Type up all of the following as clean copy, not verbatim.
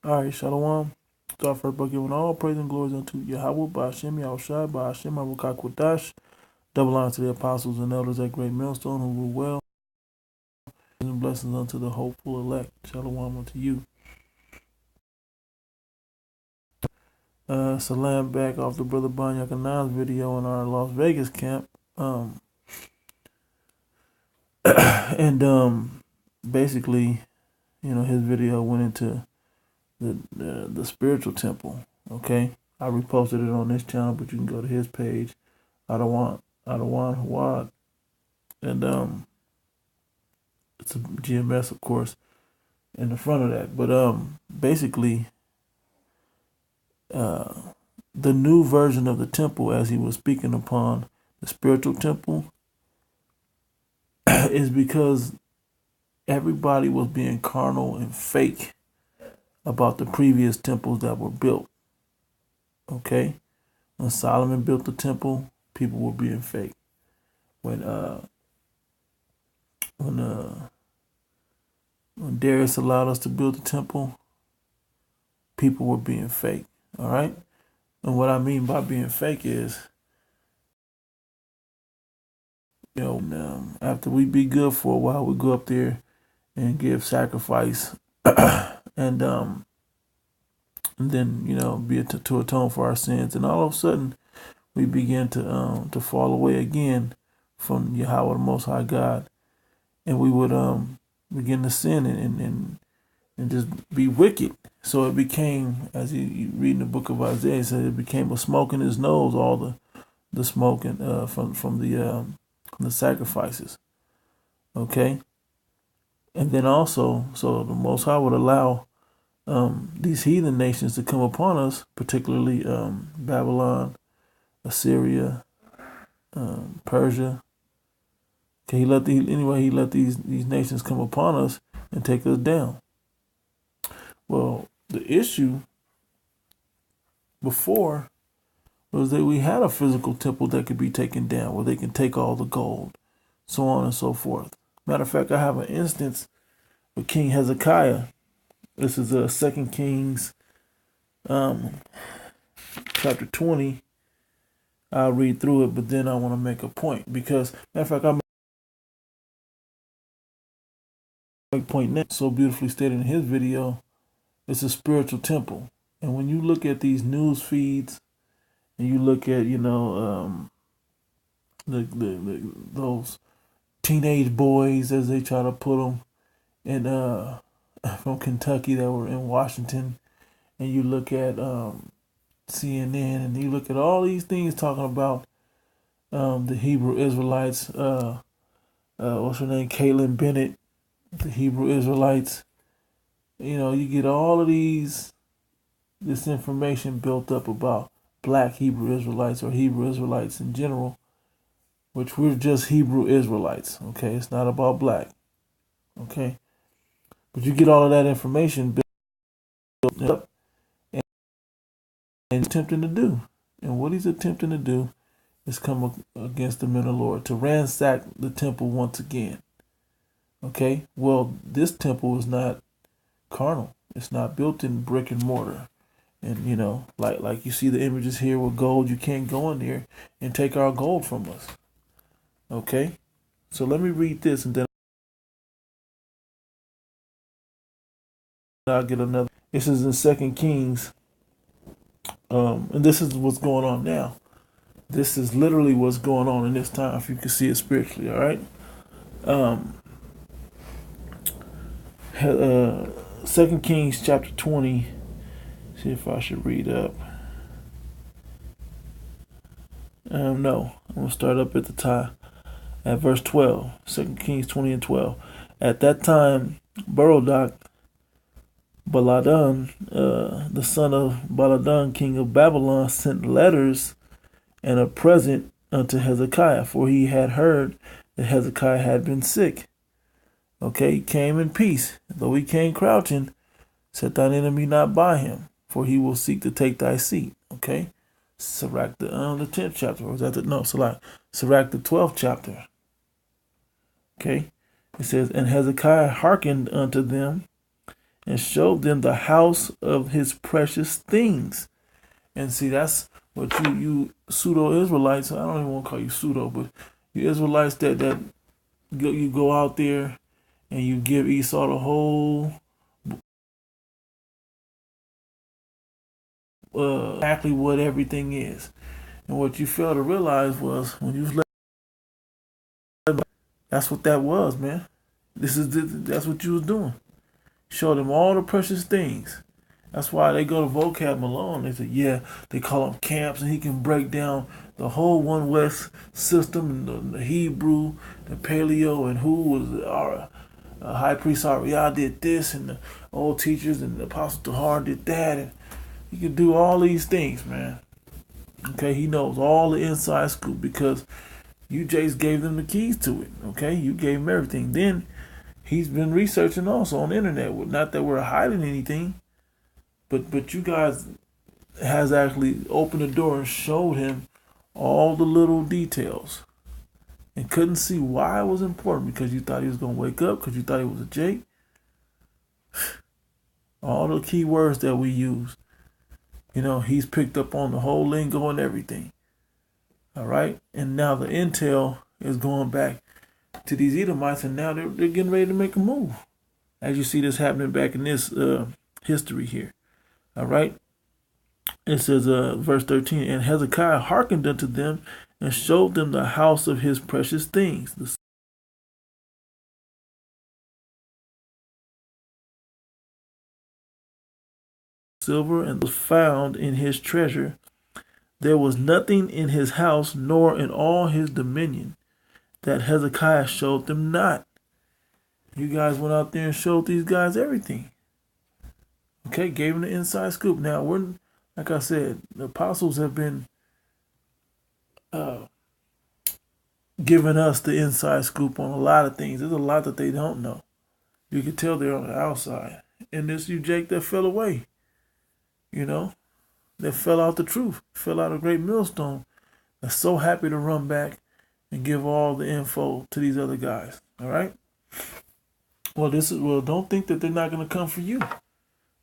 All right, Shalom. Start first by giving all praise and glory unto Yahweh, by Hashem, Yahushua, by Hashem, Arukakwadash. Double honor to the apostles and elders at Great Millstone who rule well, and blessings unto the hopeful elect. Shalom unto you. Salam back off the Brother Banyakanan's video in our Las Vegas camp. And basically, his video went into the spiritual temple. Okay, I reposted it on this channel, but you can go to his page. Adawan Hawad, and it's a GMS, of course, in the front of that. But basically, the new version of the temple, as he was speaking upon the spiritual temple, is because everybody was being carnal and fake about the previous temples that were built. Okay, when Solomon built the temple, people were being fake. When Darius allowed us to build the temple, people were being fake. All right, and what I mean by being fake is, after we be good for a while, we go up there and give sacrifice, and then be to atone for our sins, and all of a sudden we begin to fall away again from Yahweh, the Most High God, and we would begin to sin and just be wicked. So it became, as you read in the book of Isaiah, it said it became a smoke in his nose, all the smoke and from the sacrifices. Okay, and then also, so the Most High would allow these heathen nations to come upon us, particularly Babylon, Assyria, Persia. Okay, he let these nations come upon us and take us down. Well, the issue before was that we had a physical temple that could be taken down, where they can take all the gold, so on and so forth. Matter of fact, I have an instance with King Hezekiah. This is 2 Kings chapter 20. I'll read through it, but then I want to make a point, because, matter of fact, I make a point next, so beautifully stated in his video. It's a spiritual temple. And when you look at these news feeds and you look at, those teenage boys, as they try to put them, and from Kentucky that were in Washington, and you look at CNN, and you look at all these things talking about the Hebrew Israelites, what's her name, Caitlin Bennett, the Hebrew Israelites. You get all of this information built up about black Hebrew Israelites or Hebrew Israelites in general, which we're just Hebrew Israelites. Okay, it's not about black. Okay, but you get all of that information built up and attempting to do, and what he's attempting to do is come against the men of the Lord, to ransack the temple once again. Okay, well, this temple is not carnal. It's not built in brick and mortar. And like you see the images here with gold, you can't go in there and take our gold from us. Okay, so let me read this, and then I'll get another. This is in 2 Kings, and this is what's going on now. This is literally what's going on in this time, if you can see it spiritually. All right. 2 Kings chapter 20. See if I should read up. No, I'm going to start up at the top, at verse 12. 2 Kings 20 and 12. At that time, Berodach Baladan, the son of Baladan, king of Babylon, sent letters and a present unto Hezekiah, for he had heard that Hezekiah had been sick. Okay, he came in peace, though he came crouching. Set thine enemy not by him, for he will seek to take thy seat. Okay, Sirach the 10th chapter, or is that Sirach the 12th chapter. Okay, it says, and Hezekiah hearkened unto them, and showed them the house of his precious things. And see, that's what you pseudo Israelites. I don't even want to call you pseudo, but you Israelites that you go out there and you give Esau the whole exactly what everything is. And what you fail to realize was when you let that's what that was, man. That's what you was doing. Show them all the precious things. That's why they go to Vocab Malone. They say, yeah, they call them camps, and he can break down the whole One West system and the Hebrew, the Paleo, and who was our high priest Ariah did this, and the old teachers and the Apostle Tahar did that, and he can do all these things, man. Okay, he knows all the inside scoop because you just gave them the keys to it. Okay, you gave him everything. Then he's been researching also on the internet. Not that we're hiding anything, but you guys has actually opened the door and showed him all the little details and couldn't see why it was important because you thought he was going to wake up because you thought he was a Jake. All the key words that we use, he's picked up on the whole lingo and everything. All right. And now the intel is going back to these Edomites, and now they're getting ready to make a move. As you see this happening back in this history here. All right. It says, verse 13, and Hezekiah hearkened unto them and showed them the house of his precious things, the silver, and was found in his treasure. There was nothing in his house, nor in all his dominion, that Hezekiah showed them not. You guys went out there and showed these guys everything. Okay, gave them the inside scoop. Now, like I said, the apostles have been giving us the inside scoop on a lot of things. There's a lot that they don't know. You can tell they're on the outside. And this you Jake that fell away, that fell out the truth, fell out a great millstone. That's so happy to run back and give all the info to these other guys. All right. Well, don't think that they're not going to come for you.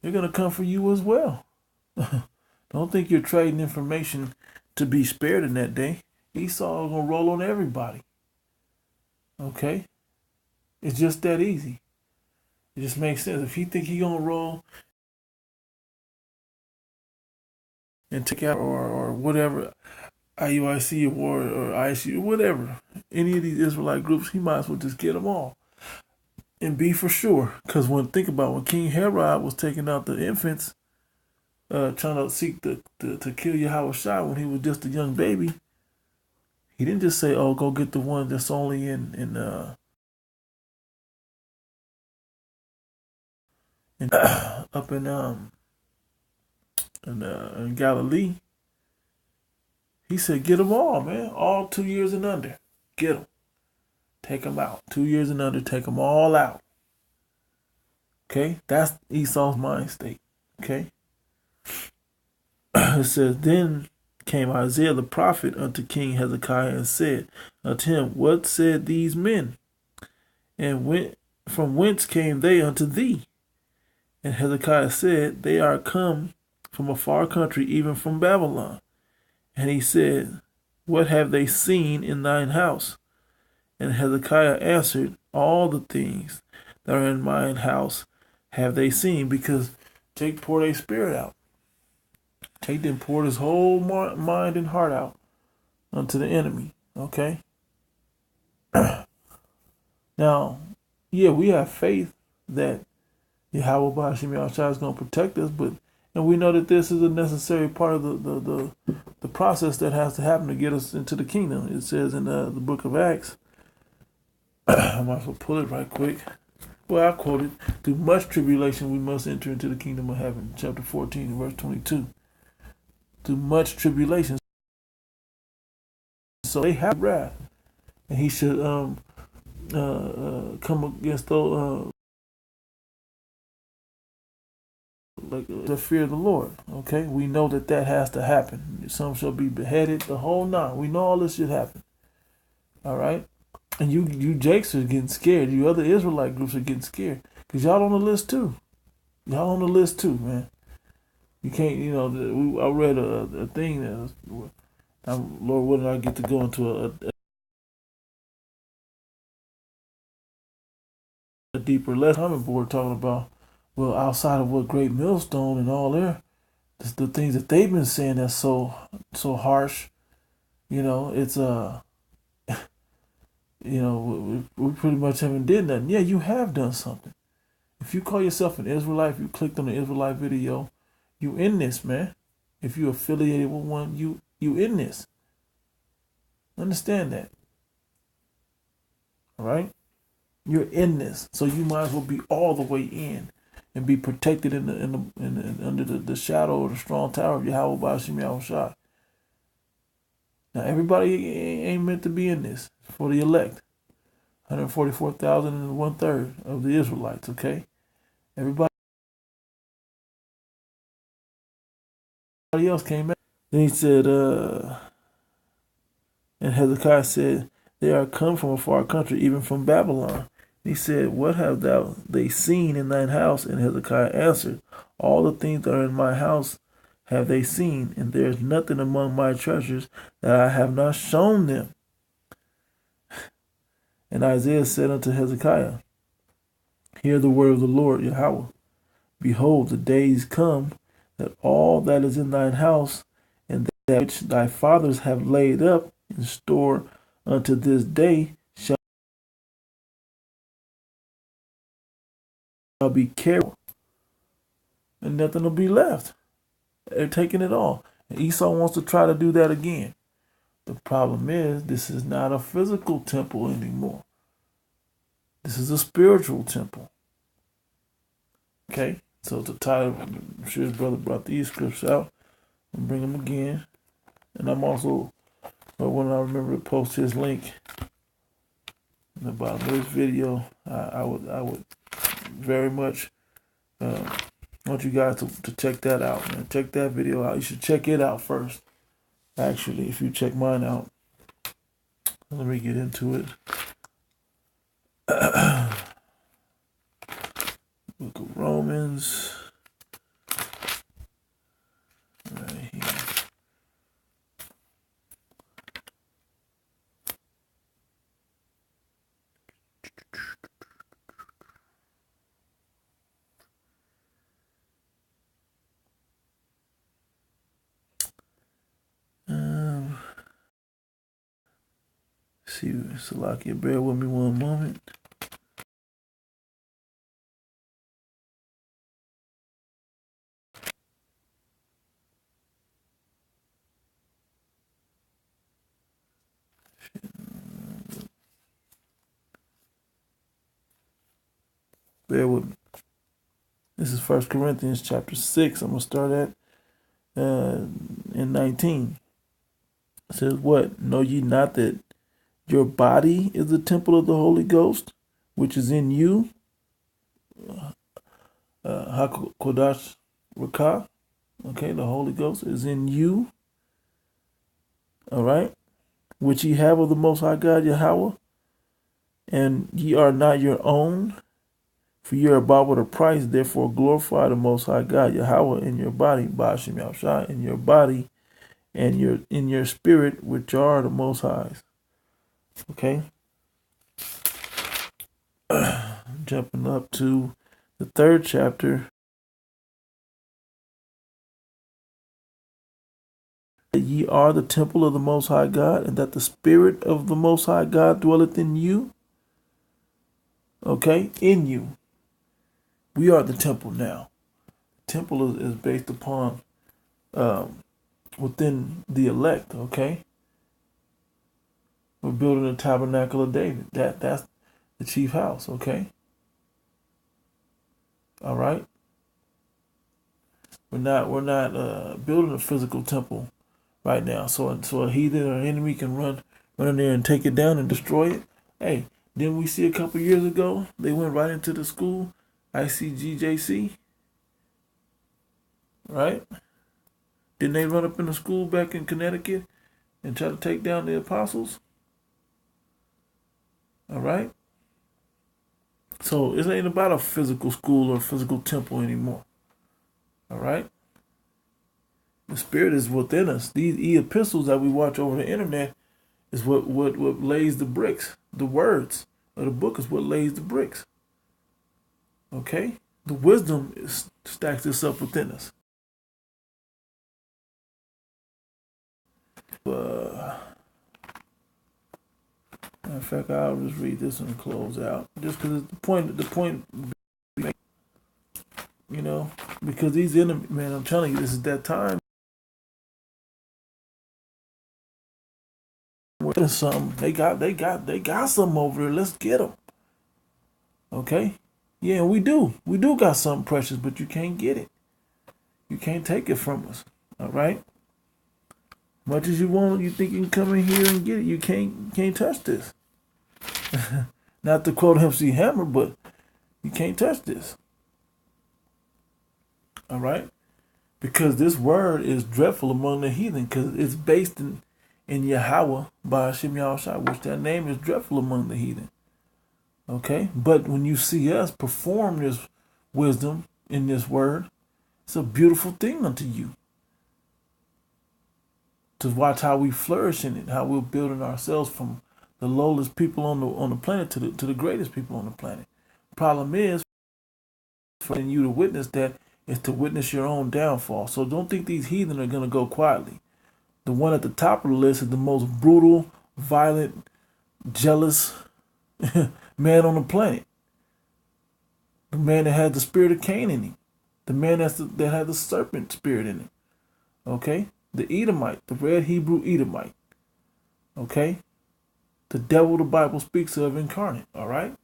They're going to come for you as well. Don't think you're trading information to be spared in that day. Esau is going to roll on everybody. Okay? It's just that easy. It just makes sense. If he think he going to roll and take out or whatever, IUIC or ICU, whatever, any of these Israelite groups, he might as well just get them all. And be for sure. Because think about when King Herod was taking out the infants, trying to seek to kill Yahushua when he was just a young baby, he didn't just say, "Oh, go get the one that's only in up in Galilee." He said, "Get them all, man. All 2 years and under. Get them. Take them out. 2 years and under. Take them all out." Okay, that's Esau's mind state. Okay. It says, then came Isaiah the prophet unto King Hezekiah and said unto him, what said these men? And from whence came they unto thee? And Hezekiah said, they are come from a far country, even from Babylon. And he said, what have they seen in thine house? And Hezekiah answered, all the things that are in mine house have they seen, because Jake poured a spirit out. Jake then poured his whole mind and heart out unto the enemy. Okay? Now, yeah, we have faith that Yahweh Ba'ashim Yahshua is going to protect us, and we know that this is a necessary part of the process that has to happen to get us into the kingdom. It says in the book of Acts, I might as well pull it right quick. Well, I quote it, through much tribulation we must enter into the kingdom of heaven, chapter 14, verse 22. Through much tribulation. So they have wrath. And he should come against those the fear of the Lord. Okay? We know that has to happen. Some shall be beheaded, the whole nine. We know all this should happen. All right? And you Jakes are getting scared. You other Israelite groups are getting scared. Because y'all on the list too. Y'all on the list too, man. You can't, I read a thing that was, Lord willing, I get to go into a deeper lesson. Comment board talking about, well, outside of what Great Millstone and all there, the things that they've been saying that's so harsh. It's we pretty much haven't did nothing. Yeah, you have done something. If you call yourself an Israelite, if you clicked on the Israelite video, you in this, man. If you affiliated with one, you in this. Understand that, all right? You're in this, so you might as well be all the way in and be protected under the shadow of the strong tower of Yahweh Bashim Yahushua. Now, everybody ain't meant to be in this for the elect. 144,000 and 1/3 of the Israelites, okay? Everybody else came back. Then he said, and Hezekiah said, they are come from a far country, even from Babylon. And he said, what have they seen in thine house? And Hezekiah answered, all the things that are in my house have they seen, and there is nothing among my treasures that I have not shown them. And Isaiah said unto Hezekiah, hear the word of the Lord Yahweh. Behold, the days come that all that is in thine house, and that which thy fathers have laid up in store unto this day, shall be carried, and nothing will be left. They're taking it all. And Esau wants to try to do that again. The problem is, this is not a physical temple anymore. This is a spiritual temple. Okay? So the title, I'm sure his brother brought these scripts out and bring them again. And I'm also, when I remember to post his link in the bottom of this video, I would very much want you guys to check that out, man. Check that video out. You should check it out first. Actually, if you check mine out, let me get into it. Book of Romans. Right here. See, Salakia, bear with me one moment. Bear with me. This is 1 Corinthians chapter 6. I'm going to start at in 19. It says, what? Know ye not that your body is the temple of the Holy Ghost, which is in you? HaKodash Rakah. Okay, the Holy Ghost is in you. All right. Which ye have of the Most High God, Yahweh. And ye are not your own, for ye are bought with a price. Therefore glorify the Most High God, Yahweh, in your body, Ba'ashim Yahushua, in your body, and in your spirit, which are the Most High's. Okay. Jumping up to the 3rd chapter. That ye are the temple of the Most High God, and that the Spirit of the Most High God dwelleth in you. Okay, in you. We are the temple now. Temple is based upon within the elect. Okay, we're building the tabernacle of David. That's the chief house. Okay, all right. We're not building a physical temple right now, so a heathen or an enemy can run in there and take it down and destroy it. Hey, didn't we see a couple years ago they went right into the school, ICGJC, right? Didn't they run up in the school back in Connecticut and try to take down the apostles? All right. So it ain't about a physical school or a physical temple anymore. All right? The Spirit is within us. These epistles that we watch over the internet is what lays the bricks. The words of the book is what lays the bricks. Okay? The wisdom stacks this up within us. In fact, I'll just read this and close out. Just because the point, you know, because these enemies, man, I'm telling you, this is that time. Something they got something over there. Let's get them. Okay, yeah, we do got something precious, but you can't get it. You can't take it from us. All right. Much as you want, you think you can come in here and get it. You can't touch this. Not to quote MC Hammer, but you can't touch this. All right, because this word is dreadful among the heathen, because it's based in Yahweh by Hashem Yahushua, which that name is dreadful among the heathen. Okay, but when you see us perform this wisdom in this word, it's a beautiful thing unto you. To watch how we flourish in it, how we're building ourselves from the lowest people on the planet to the greatest people on the planet. Problem is, for you to witness that is to witness your own downfall. So don't think these heathen are going to go quietly. The one at the top of the list is the most brutal, violent, jealous man on the planet. The man that had the spirit of Cain in him. The man that had the serpent spirit in him. Okay? The Edomite, the red Hebrew Edomite. Okay? The devil the Bible speaks of incarnate. All right?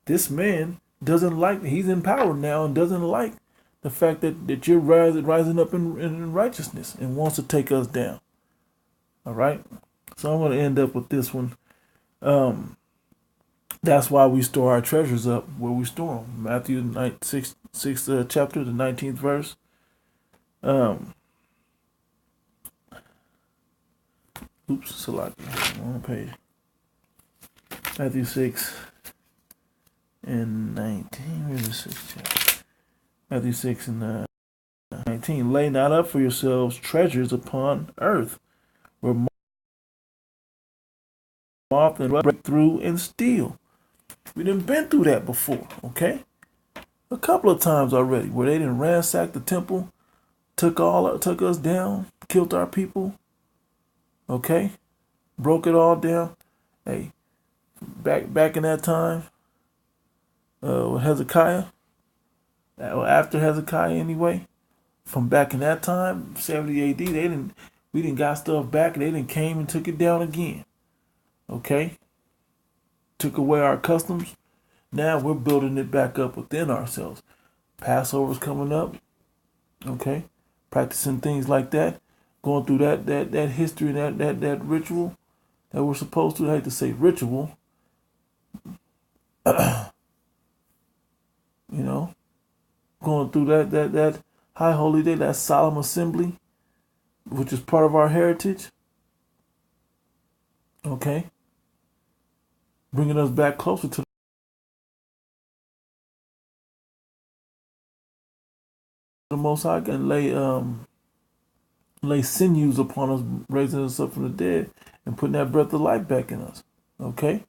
This man doesn't like, he's in power now and doesn't like the fact that you're rising up in righteousness and wants to take us down. All right? So I'm going to end up with this one. That's why we store our treasures up where we store them. Matthew 6th chapter, the 19th verse. Salaki. Wrong page. Matthew 6 and 19. Where's the 6th chapter? Matthew 6 and 19. Lay not up for yourselves treasures upon earth, where moth and rust break through and steal. We done been through that before, okay? A couple of times already, where they didn't ransack the temple, took us down, killed our people, okay? Broke it all down. Hey, back in that time, with Hezekiah, after Hezekiah anyway, from back in that time, 70 AD, we didn't got stuff back, and they didn't came and took it down again. Okay? Took away our customs. Now we're building it back up within ourselves. Passover's coming up. Okay? Practicing things like that. Going through that history, that ritual that we're supposed to. I hate to say ritual. You know? Going through that high holy day, that solemn assembly, which is part of our heritage. Okay? Bringing us back closer to the Most High, and lay sinews upon us, raising us up from the dead and putting that breath of life back in us. Okay?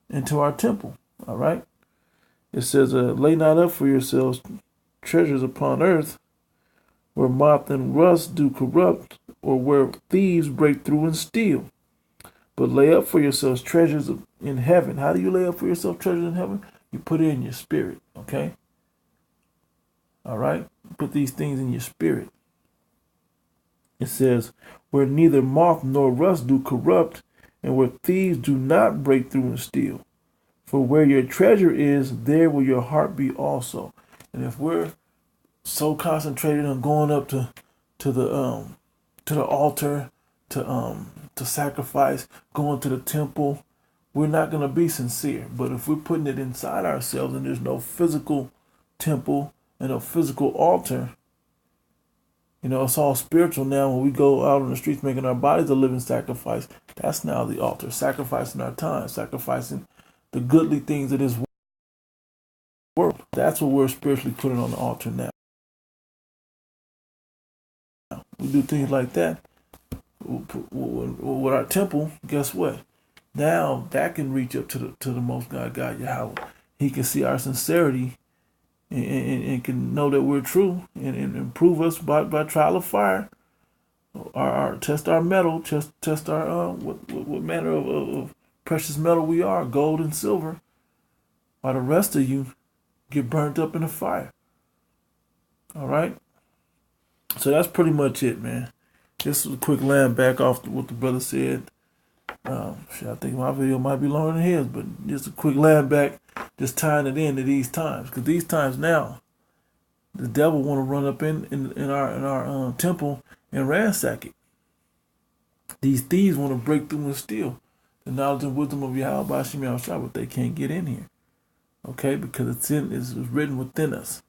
Into our temple. All right? It says, lay not up for yourselves treasures upon earth, where moth and rust do corrupt, or where thieves break through and steal. But lay up for yourselves treasures in heaven. How do you lay up for yourself treasures in heaven? You put it in your spirit, okay? All right? Put these things in your spirit. It says, where neither moth nor rust do corrupt, and where thieves do not break through and steal. For where your treasure is, there will your heart be also. And if we're so concentrated on going up to the altar, to sacrifice, going to the temple, we're not going to be sincere. But if we're putting it inside ourselves and there's no physical temple and no physical altar, it's all spiritual now. When we go out on the streets making our bodies a living sacrifice, that's now the altar. Sacrificing our time, sacrificing the goodly things of this world. That's what we're spiritually putting on the altar now. We do things like that with our temple. Guess what? Now that can reach up to the Most God Yahweh. He can see our sincerity and can know that we're true and improve us by trial of fire. Our test our metal, test our what manner of precious metal we are, gold and silver, while the rest of you get burnt up in the fire. All right. So that's pretty much it, man. Just a quick land back off what the brother said. I think my video might be longer than his, but just a quick land back, just tying it into these times, because these times now, the devil want to run up in our temple and ransack it. These thieves want to break through and steal the knowledge and wisdom of Yahweh Bashim Yahushua, but they can't get in here. Okay, because it's written within us.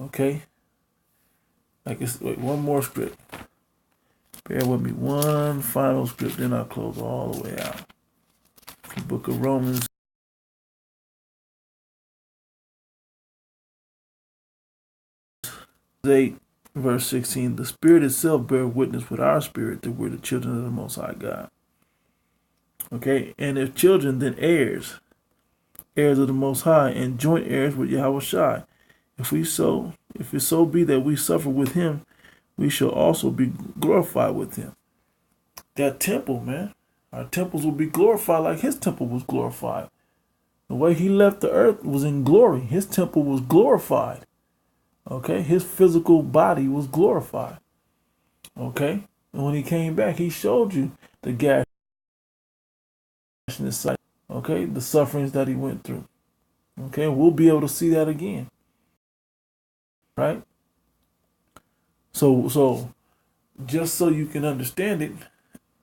Okay, like one more script. Bear with me, one final script, then I'll close all the way out. The book of Romans 8, verse 16. The Spirit itself bear witness with our spirit that we're the children of the Most High God. Okay, and if children, then heirs, heirs of the Most High, and joint heirs with Yahweh Shai. If it so be that we suffer with him, we shall also be glorified with him. That temple, man, our temples will be glorified like his temple was glorified. The way he left the earth was in glory. His temple was glorified. Okay, his physical body was glorified. Okay, and when he came back, he showed you the gash in his sight. Okay, the sufferings that he went through. Okay, we'll be able to see that again. Right? So just so you can understand it,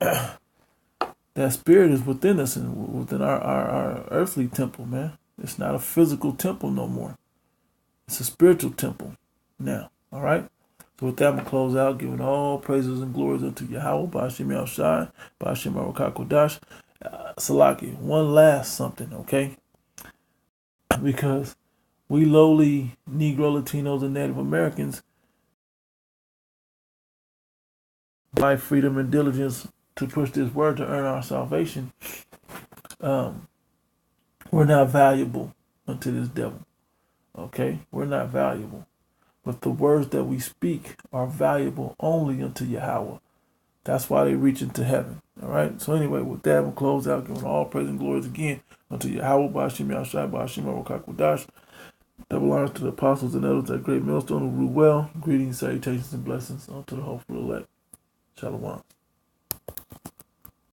that spirit is within us and within our earthly temple, man. It's not a physical temple no more. It's a spiritual temple now. All right? So with that, I'm going to close out, giving all praises and glories unto Yahweh, Ba'ashem Yahushai, Ba'ashem Arukakodash. Salaki, one last something, okay? Because we lowly Negro, Latinos, and Native Americans, by freedom and diligence to push this word to earn our salvation, we're not valuable unto this devil. Okay? We're not valuable. But the words that we speak are valuable only unto Yahweh. That's why they reach into heaven. All right? So anyway, with that, we'll close out, giving all praise and glories again unto Yahweh, Ba'ashem Yahushai, Ba'ashem Arukakodash. Double honors to the apostles and elders at Great Millstone who rule well. Greetings, salutations, and blessings unto the hopeful elect. Shalom.